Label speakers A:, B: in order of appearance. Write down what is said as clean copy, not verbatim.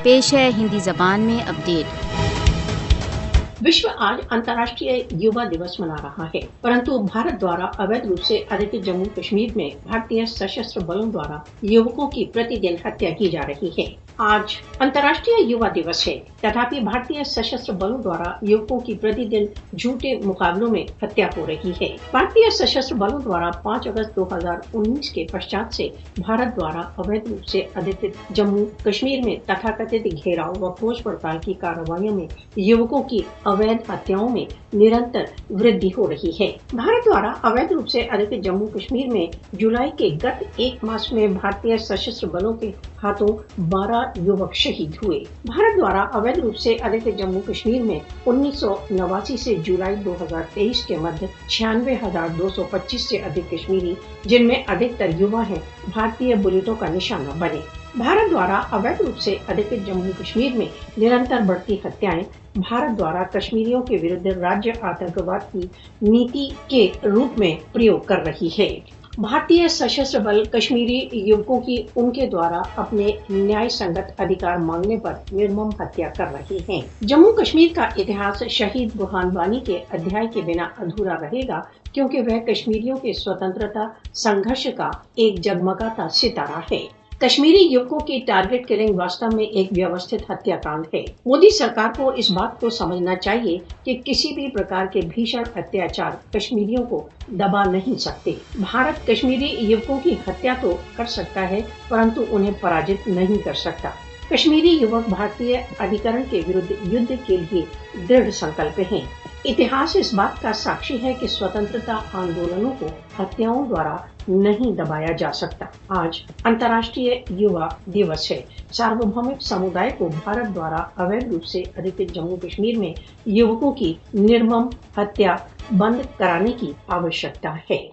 A: پیش ہے ہندی زبان میں اپڈیٹ۔
B: विश्व आज अंतर्राष्ट्रीय युवा दिवस मना रहा है, परंतु भारत द्वारा अवैध रूप से अधिकृत जम्मू कश्मीर में भारतीय सशस्त्र बलों द्वारा युवकों की प्रतिदिन हत्या की जा रही है। आज अंतर्राष्ट्रीय युवा दिवस है, तथापि भारतीय सशस्त्र बलों द्वारा युवकों की प्रतिदिन झूठे मुकाबलों में हत्या हो रही है। भारतीय सशस्त्र बलों द्वारा 5 अगस्त 2019 के पश्चात से भारत द्वारा अवैध रूप से अधिकृत जम्मू कश्मीर में तथाकथित घेराव व खोज पड़ताल की कार्रवाइयों में युवकों की अवैध हत्याओं में निरंतर वृद्धि हो रही है। भारत द्वारा अवैध रूप से अधिकृत जम्मू कश्मीर में जुलाई के गत एक मास में भारतीय सशस्त्र बलों के हाथों 12 युवक शहीद हुए। भारत द्वारा अवैध रूप से अधिकृत जम्मू कश्मीर में 1989 से जुलाई 2023 के मध्य 96,225 से अधिक कश्मीरी, जिनमें अधिकतर युवा हैं, भारतीय बुलेटों का निशाना बने। भारत द्वारा अवैध रूप से अधिकृत जम्मू कश्मीर में निरंतर बढ़ती हत्याएं भारत द्वारा कश्मीरियों के विरुद्ध राज्य आतंकवाद की नीति के रूप में प्रयोग कर रही है। भारतीय सशस्त्र बल कश्मीरी युवकों की उनके द्वारा अपने न्याय संगत अधिकार मांगने पर निर्मम हत्या कर रहे हैं। जम्मू कश्मीर का इतिहास शहीद बुरहान वानी के अध्याय के बिना अधूरा रहेगा, क्योंकि वह कश्मीरियों के स्वतंत्रता संघर्ष का एक जगमगाता सितारा है। कश्मीरी युवकों की टारगेट किलिंग वास्तव में एक व्यवस्थित हत्याकांड है। मोदी सरकार को इस बात को समझना चाहिए कि किसी भी प्रकार के भीषण अत्याचार कश्मीरियों को दबा नहीं सकते। भारत कश्मीरी युवकों की हत्या तो कर सकता है, परंतु उन्हें पराजित नहीं कर सकता। कश्मीरी युवक भारतीय अधिकरण के विरुद्ध युद्ध के लिए दृढ़ संकल्प हैं। इतिहास इस बात का साक्षी है कि स्वतंत्रता आंदोलनों को हत्याओं द्वारा नहीं दबाया जा सकता। आज अंतर्राष्ट्रीय युवा दिवस है। सार्वभौमिक समुदाय को भारत द्वारा अवैध रूप से अधिकृत जम्मू कश्मीर में युवकों की निर्मम हत्या बंद कराने की आवश्यकता है।